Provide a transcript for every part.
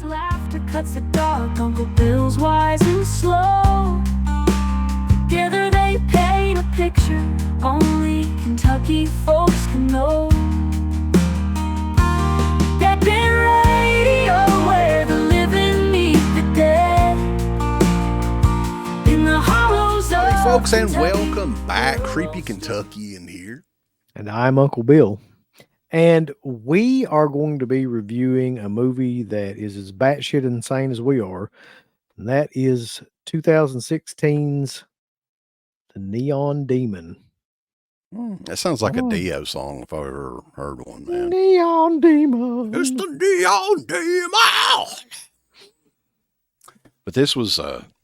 laughter cuts the dark. Uncle Bill's wise and slow. Together they paint a picture only Kentucky folks can know. DEADPIT Radio, where the living meet the dead. In the hollows of Hey folks, and Kentucky, welcome back. Creepy Kentuckian here. And I'm Uncle Bill. And we are going to be reviewing a movie that is as batshit insane as we are. And that is 2016's The Neon Demon. That sounds like a Dio song if I ever heard one, man. Neon Demon. It's the Neon Demon! But this was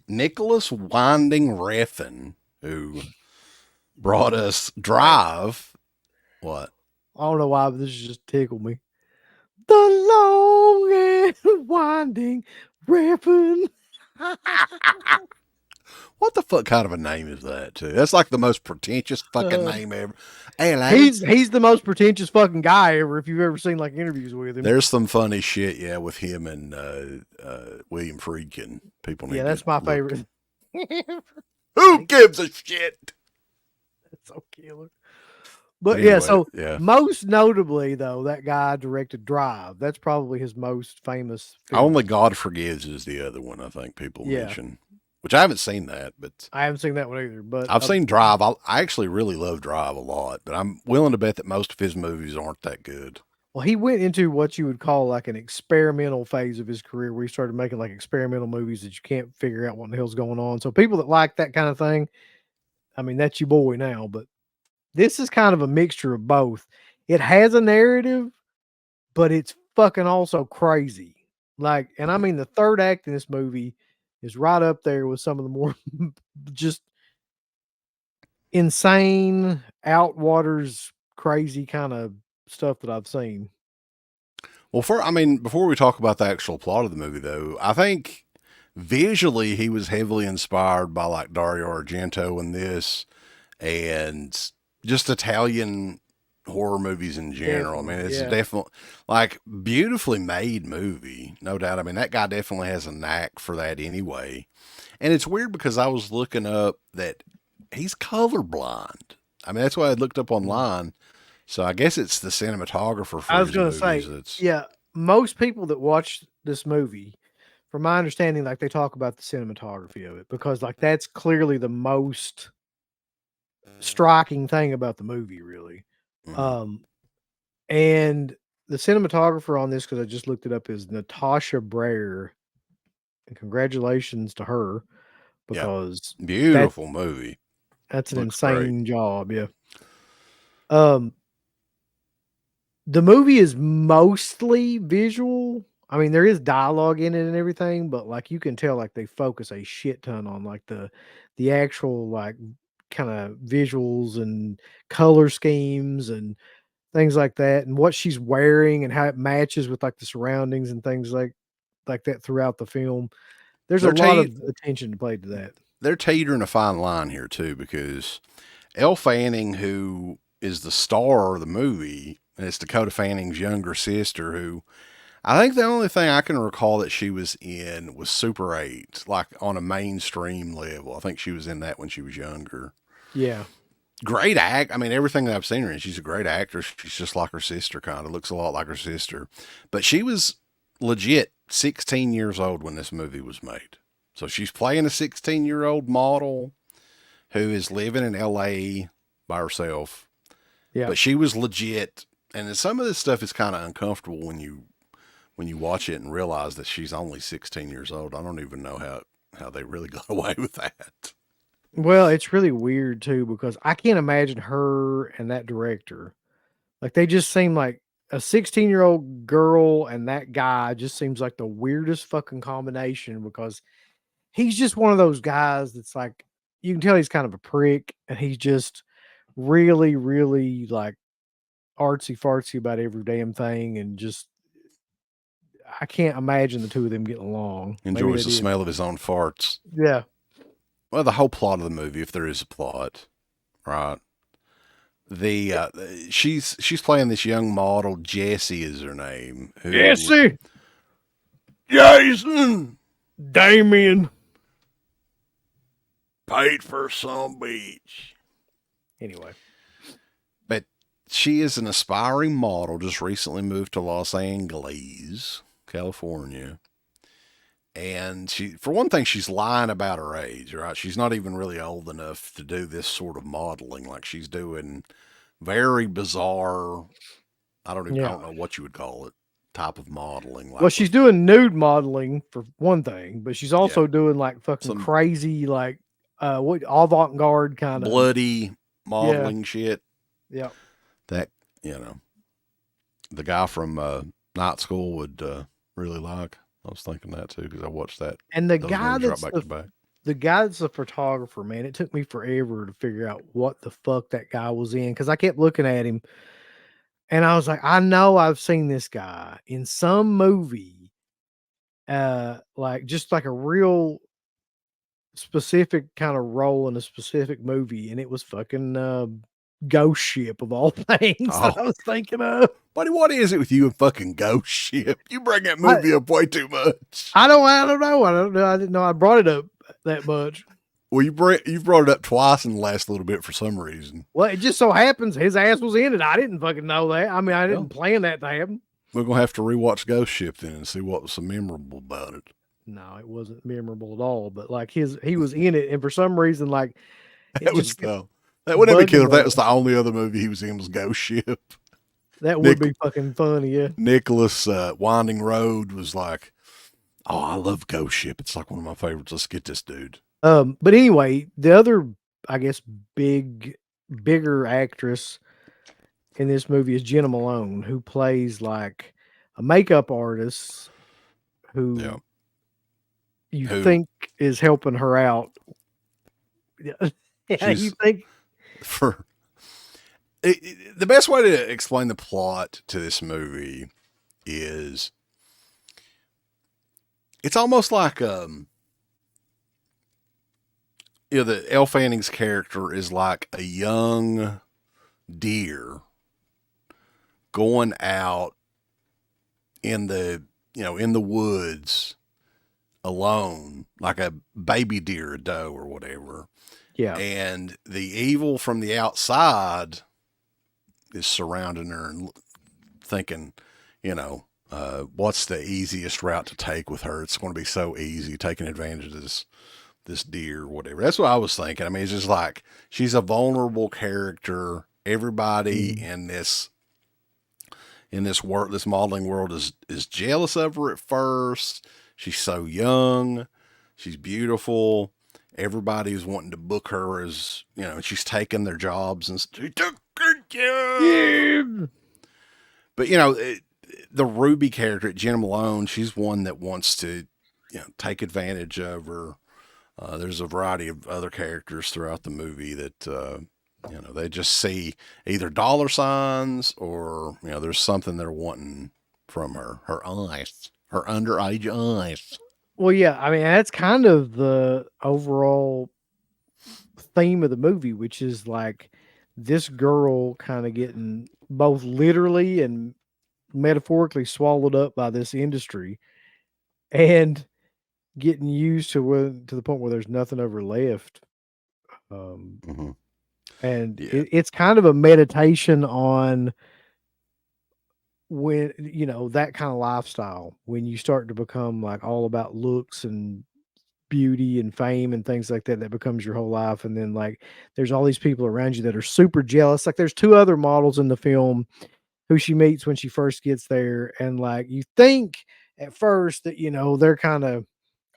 Nicholas Winding Refn who brought us Drive. What? I don't know why, but this just tickled me. The long and winding ribbon. What the fuck kind of a name is that, too? That's like the most pretentious fucking name ever. Hey, He's the most pretentious fucking guy ever, if you've ever seen like interviews with him. there's some funny shit, yeah, with him and William Friedkin. People need That's to my look. favorite. Who gives a shit? That's so killer. But Anyway, yeah, so yeah. most notably though, that guy directed Drive. That's probably his most famous film. Only God Forgives is the other one I think people Yeah. mention, which I haven't seen that, but I haven't seen that one either, but I've seen Drive. I actually really love Drive a lot, but I'm willing to bet that most of his movies aren't that good. well, he went into what you would call like an experimental phase of his career where he started making like experimental movies that you can't figure out what in the hell's going on. So people that like that kind of thing, I mean, that's your boy now, but this is kind of a mixture of both. It has a narrative, but it's fucking also crazy. Like, and I mean, the third act in this movie is right up there with some of the more just insane, outwaters, crazy kind of stuff that I've seen. Well, before we talk about the actual plot of the movie, though, I think visually he was heavily inspired by like Dario Argento in this, and just Italian horror movies in general. I mean, it's definitely like beautifully made movie, no doubt. I mean, that guy definitely has a knack for that anyway. And it's weird because I was looking up that he's colorblind. I mean, that's why I looked up online. So I guess it's the cinematographer for I was his going to say, movies. yeah, most people that watch this movie, from my understanding, like they talk about the cinematography of it because like that's clearly the most striking thing about the movie, really. Mhm. And the cinematographer on this, because I just looked it up, is Natasha Breyer, and congratulations to her because Beautiful movie. that's an Looks insane job. Yeah. The movie is mostly visual. I mean, there is dialogue in it and everything, but like you can tell, like they focus a shit ton on like the actual like kind of visuals and color schemes and things like that, and what she's wearing and how it matches with like the surroundings and things like that throughout the film. There's a lot of attention played to that. They're teetering a fine line here too, because Elle Fanning, who is the star of the movie, and it's Dakota Fanning's younger sister, who I think the only thing I can recall that she was in was Super 8, like on a mainstream level. I think she was in that when she was younger. Yeah. Great act. I mean, everything that I've seen her in, she's a great actress. She's just like her sister, kind of looks a lot like her sister. But she was legit 16 years old when this movie was made. So she's playing a 16-year-old model who is living in LA by herself. Yeah. But she was legit. And some of this stuff is kind of uncomfortable when you watch it and realize that she's only 16 years old. I don't even know how they really got away with that. Well, it's really weird too, because I can't imagine her and that director. Like they just seem like a 16-year-old girl and that guy just seems like the weirdest fucking combination, because he's just one of those guys that's like, you can tell he's kind of a prick and he's just really, really like artsy fartsy about every damn thing. And just, I can't imagine the two of them getting along. Enjoys the smell of his own farts. Yeah. Well, the whole plot of the movie, if there is a plot, right? She's playing this young model, Jessie is her name. Jessie! Jason Damien. paid for some beach. Anyway. But she is an aspiring model, just recently moved to Los Angeles, California. And she, for one thing, she's lying about her age, right? She's not even really old enough to do this sort of modeling. Like, she's doing very bizarre, I don't know what you would call it, type of modeling. Like, well, she's doing nude modeling for one thing, but she's also doing like fucking crazy, like what avant-garde kind of bloody modeling shit. Yeah. That, the guy from Night School would really like. I was thinking that too, because I watched that. And the guy that's the guy that's a photographer, man, it took me forever to figure out what the fuck that guy was in, because I kept looking at him and I was like, I know I've seen this guy in some movie, like just like a real specific kind of role in a specific movie, and it was fucking Ghost Ship of all things that I was thinking of. Buddy, what is it with you and fucking Ghost Ship? You bring that movie up way too much. I don't know. I didn't know I brought it up that much. Well, you've brought it up twice in the last little bit for some reason. Well, it just so happens his ass was in it. I didn't fucking know that. I mean, I didn't plan that to happen. We're going to have to rewatch Ghost Ship then and see what was so memorable about it. No, it wasn't memorable at all. But like he was in it, and for some reason, like that wouldn't be killer if that was the only other movie he was in was Ghost Ship. That would be fucking funny, yeah. Nicholas Winding Refn was like, "Oh, I love Ghost Ship. It's like one of my favorites. Let's get this dude." But anyway, the other, I guess, bigger actress in this movie is Jenna Malone, who plays like a makeup artist who you think is helping her out. Yeah, you think the best way to explain the plot to this movie is it's almost like the Elle Fanning's character is like a young deer going out in the woods alone, like a baby deer, a doe or whatever. Yeah. And the evil from the outside is surrounding her and thinking, what's the easiest route to take with her? It's going to be so easy, taking advantage of this deer or whatever. That's what I was thinking. I mean, it's just like, she's a vulnerable character. Everybody in this modeling world is jealous of her at first. She's so young. She's beautiful. Everybody's wanting to book her as, she's taking their jobs and she took her job. Yeah. But, the Ruby character, Jenna Malone, she's one that wants to, take advantage of her. There's a variety of other characters throughout the movie that, they just see either dollar signs or, there's something they're wanting from her eyes, her underage eyes. Well, yeah, I mean, that's kind of the overall theme of the movie, which is like this girl kind of getting both literally and metaphorically swallowed up by this industry and getting used to the point where there's nothing of her left. And it's kind of a meditation on when, that kind of lifestyle, when you start to become like all about looks and beauty and fame and things like that becomes your whole life. And then like, there's all these people around you that are super jealous. Like there's two other models in the film who she meets when she first gets there. And like, you think at first that, they're kind of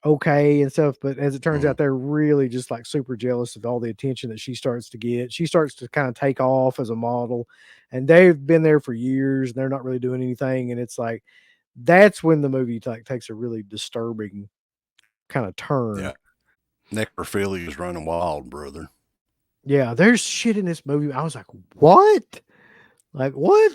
okay and stuff, but as it turns out, they're really just like super jealous of all the attention that she starts to get. She starts to kind of take off as a model, and they've been there for years and they're not really doing anything. And it's like, that's when the movie takes a really disturbing kind of turn. Yeah. Necrophilia is running wild, brother. Yeah. There's shit in this movie. I was like, what? Like what?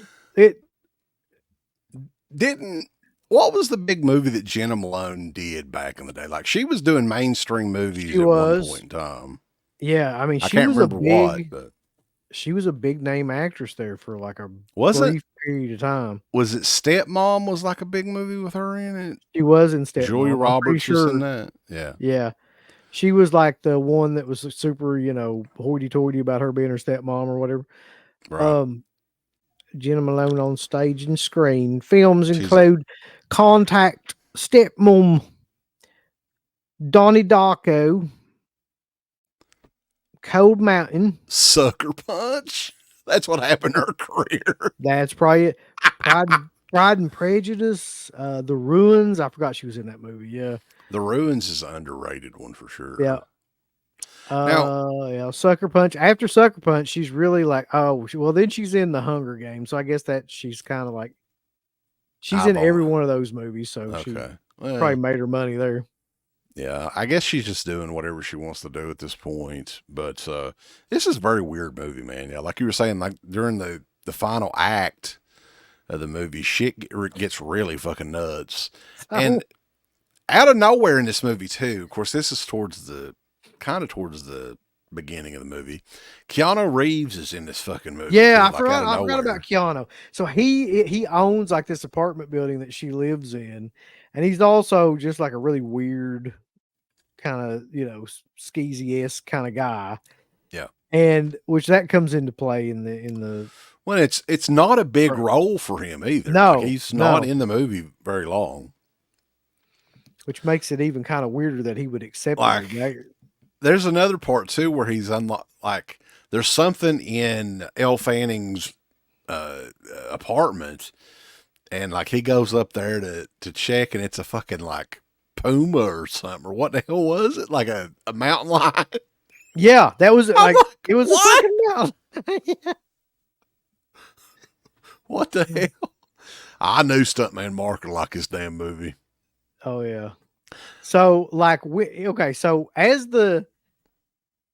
What was the big movie that Jenna Malone did back in the day? Like she was doing mainstream movies one point in time. Yeah, I mean, I can't remember what, but she was a big name actress there for like a Wasn't brief period of time. was it Stepmom was like a big movie with her in it? She was in Julia Stepmom. I'm pretty Roberts was in sure. that. Yeah. Yeah. She was like the one that was super, hoity-toity about her being her stepmom or whatever. Right. Jenna Malone on stage and screen. Films She's include Contact, Stepmom, Donnie Darko, Cold Mountain. Sucker Punch. That's what happened to her career. That's probably it. Pride and Prejudice, The Ruins. I forgot she was in that movie. Yeah. The Ruins is an underrated one for sure. Yeah. Now, Yeah, Sucker Punch. After Sucker Punch, she's really like, well, then she's in the Hunger Games. So I guess that she's kind of like, she's in every one of those movies. So she probably made her money there. Yeah, I guess she's just doing whatever she wants to do at this point. But this is a very weird movie, man. Yeah, like you were saying, like during the final act of the movie, shit gets really fucking nuts. And out of nowhere in this movie too, of course, this is towards the beginning of the movie. Keanu Reeves is in this fucking movie. Yeah, too, I forgot about Keanu. So he owns like this apartment building that she lives in, and he's also just like a really weird kind of, skeezy-esque kind of guy. Yeah. And which that comes into play in the well, it's not a big role for him either. No, like he's not in the movie very long. Which makes it even kind of weirder that he would accept it. There's another part too where he's like there's something in Elle Fanning's apartment, and like he goes up there to check, and it's a fucking like puma or something, or what the hell was it? Like a mountain lion? Yeah, that was like it was a fucking mountain. What the hell? I knew Stuntman Mark like his damn movie. Oh yeah. So like so as the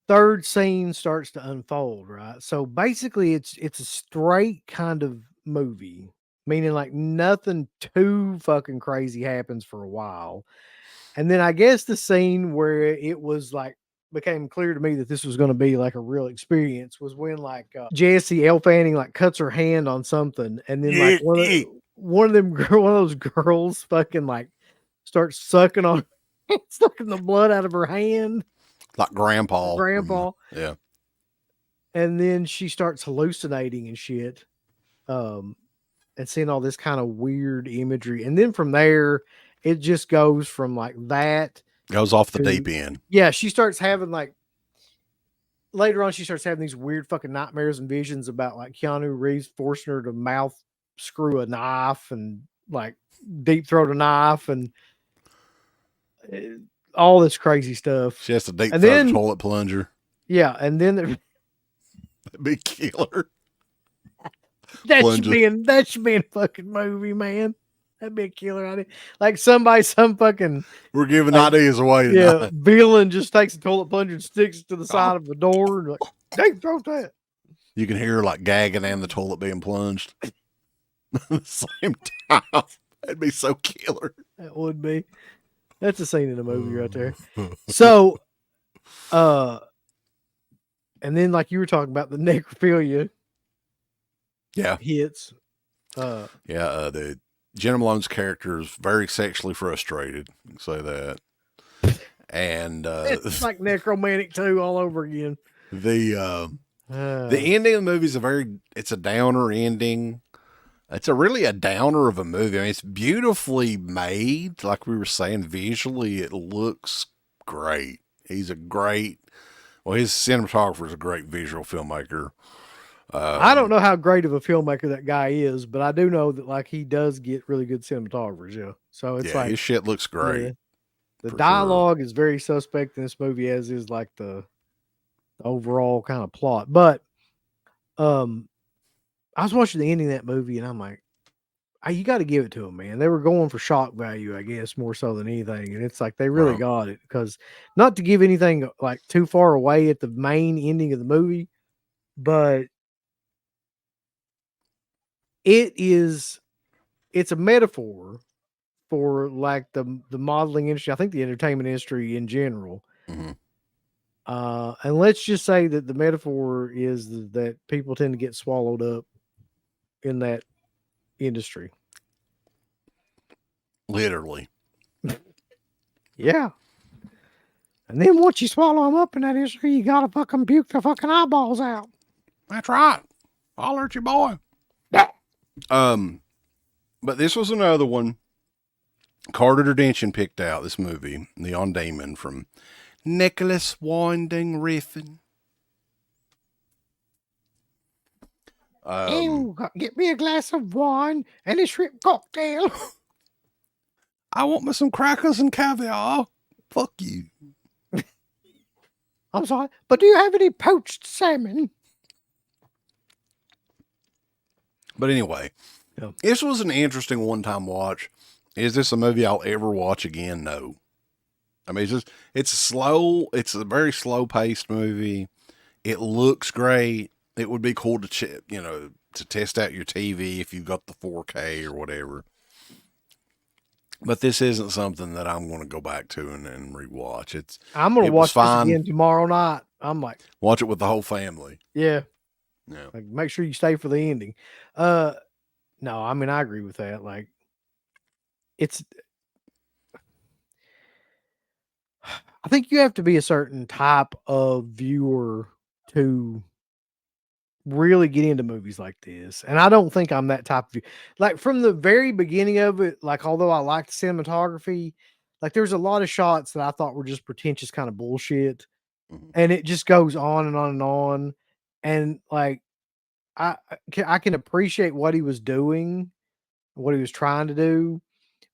third scene starts to unfold, right? So basically it's a straight kind of movie, meaning like nothing too fucking crazy happens for a while. And then I guess the scene where it was like became clear to me that this was going to be like a real experience was when like Jessie Elle Fanning like cuts her hand on something, and then like one of those girls fucking like starts sucking the blood out of her hand. Like Grandpa. Mm-hmm. Yeah. And then she starts hallucinating and shit. And seeing all this kind of weird imagery. And then from there, it just goes from like that. Goes off the deep end. Yeah, she starts having like, later on, she starts having these weird fucking nightmares and visions about like Keanu Reeves forcing her to mouth screw a knife and like deep throat a knife and all this crazy stuff. She has to deep throat a toilet plunger. Yeah, and then that'd be killer. That should be a fucking movie, man. That'd be a killer idea. Like some fucking. We're giving ideas away tonight. Yeah, villain just takes a toilet plunger and sticks it to the side of the door and like, deep throat that. You can hear her like gagging and the toilet being plunged at the same time. That'd be so killer. That would be. That's a scene in the movie right there. So, and then like you were talking about the necrophilia. Yeah. Hits. The Jenna Malone's character is very sexually frustrated. You can say that. And it's like Necromantic 2 all over again. The ending of the movie is it's a downer ending. It's really a downer of a movie. I mean, it's beautifully made. Like we were saying, visually, it looks great. His cinematographer is a great visual filmmaker. I don't know how great of a filmmaker that guy is, but I do know that like he does get really good cinematographers. Yeah. So it's like his shit looks great. Yeah. The dialogue is very suspect in this movie, as is like the overall kind of plot. But I was watching the ending of that movie and I'm like, you got to give it to them, man. They were going for shock value, I guess, more so than anything. And it's like they really got it, because not to give anything like too far away at the main ending of the movie, but it's a metaphor for like the modeling industry. I think the entertainment industry in general. Mm-hmm. And let's just say that the metaphor is that people tend to get swallowed up in that industry. Literally. Yeah. And then once you swallow them up in that industry, you gotta fucking puke the fucking eyeballs out. That's right. I'll hurt your boy. But this was another one. Carter Derdenchen picked out this movie, Neon Demon, from Nicholas Winding Refn. Get me a glass of wine and a shrimp cocktail. I want me some crackers and caviar. Fuck you. I'm sorry, but do you have any poached salmon? But anyway, This was an interesting one-time watch. Is this a movie I'll ever watch again? No. I mean, it's slow. It's a very slow-paced movie. It looks great. It would be cool to to test out your TV if you got the 4K or whatever. But this isn't something that I'm going to go back to and rewatch. I'm going to watch this again tomorrow night. I'm like, watch it with the whole family. Yeah. Yeah. Like, make sure you stay for the ending. No, I mean, I agree with that. Like, I think you have to be a certain type of viewer to really get into movies like this. And I don't think I'm that type of viewer. Like, from the very beginning of it, like, although I liked the cinematography, like, there's a lot of shots that I thought were just pretentious kind of bullshit. Mm-hmm. And it just goes on and on and on. And, like, I can appreciate what he was doing, what he was trying to do,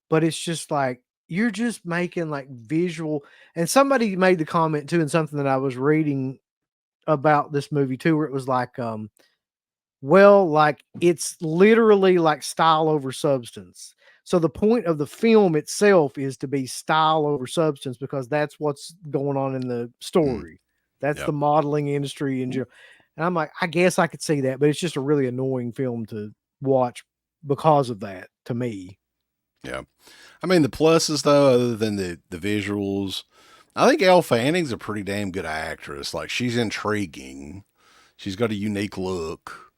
but it's just like, you're just making like visual. And somebody made the comment too, in something that I was reading about this movie too, where it was like, like it's literally like style over substance. So the point of the film itself is to be style over substance, because that's what's going on in the story. That's the modeling industry in general. And I'm like, I guess I could see that, but it's just a really annoying film to watch because of that, to me. Yeah. I mean, the pluses, though, other than the visuals, I think Elle Fanning's a pretty damn good actress. Like, she's intriguing. She's got a unique look.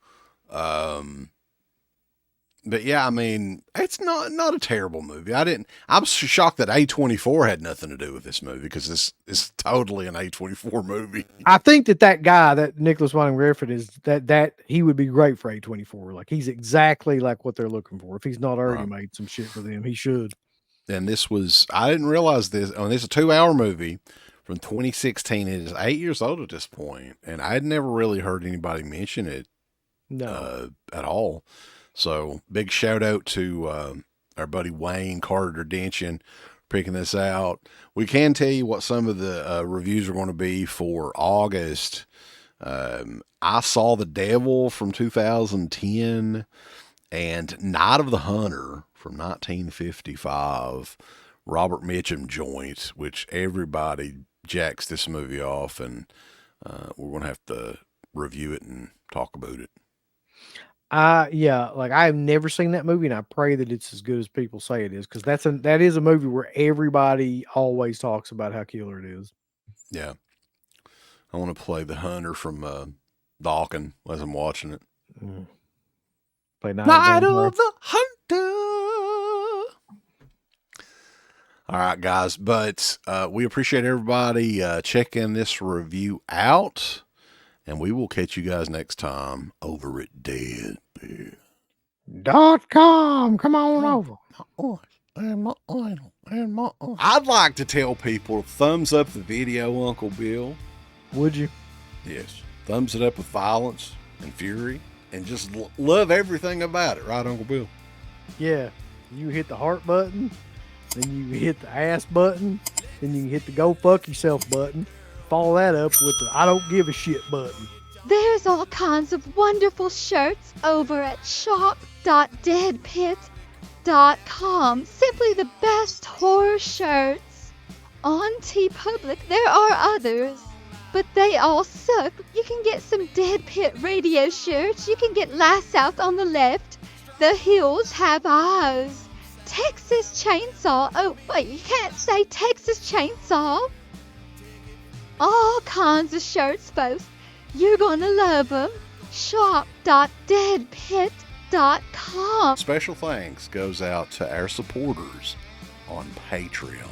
But yeah, I mean, it's not a terrible movie. I was shocked that A24 had nothing to do with this movie, because this is totally an A24 movie. I think that guy, that Nicholas Winding Refn, is that he would be great for A24. Like, he's exactly like what they're looking for. If he's not already made some shit for them, he should. And I didn't realize this. I mean, this is a 2-hour movie from 2016. It is 8 years old at this point, and I had never really heard anybody mention it at all. So big shout out to our buddy Wayne Carter Derdenchen picking this out. We can tell you what some of the reviews are going to be for August. I Saw the Devil from 2010 and Night of the Hunter from 1955. Robert Mitchum joint, which everybody jacks this movie off, and we're going to have to review it and talk about it. Like, I have never seen that movie, and I pray that it's as good as people say it is, because that is a movie where everybody always talks about how killer it is. Yeah. I want to play the hunter from Dawkins as I'm watching it. Play Night of the Hunter. All right, guys, but we appreciate everybody checking this review out. And we will catch you guys next time over at DEADPIT.com. Come on over. I'd like to tell people, thumbs up the video, Uncle Bill. Would you? Yes. Thumbs it up with violence and fury, and just love everything about it, right, Uncle Bill? Yeah. You hit the heart button, then you hit the ass button, then you hit the go fuck yourself button. Follow that up with the I don't give a shit button. There's all kinds of wonderful shirts over at shop.deadpit.com. Simply the best horror shirts. On TeePublic, there are others, but they all suck. You can get some Dead Pit Radio shirts. You can get Last South on the Left. The Hills Have Eyes. Texas Chainsaw. Oh, wait, you can't say Texas Chainsaw. all kinds of shirts, folks. You're gonna love them. Shop.deadpit.com. Special thanks goes out to our supporters on Patreon.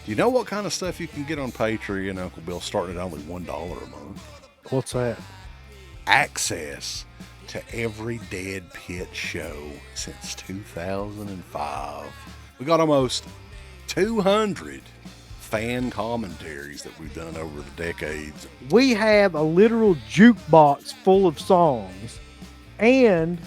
Do you know what kind of stuff you can get on Patreon, Uncle Bill, starting at only $1 a month? What's that? Access to every Dead Pit show since 2005. We got almost 200 fan commentaries that we've done over the decades. We have a literal jukebox full of songs and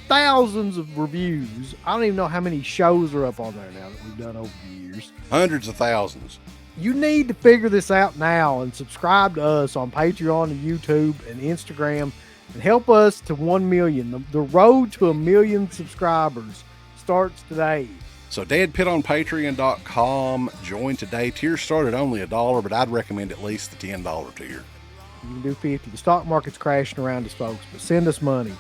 thousands of reviews. I don't even know how many shows are up on there now that we've done over the years. Hundreds of thousands. You need to figure this out now and subscribe to us on Patreon and YouTube and Instagram and help us to 1 million. The road to 1 million subscribers starts today. So deadpitonpatreon.com. Join today. Tiers start at only $1, but I'd recommend at least the $10 tier. You can do 50. The stock market's crashing around us, folks, but send us money.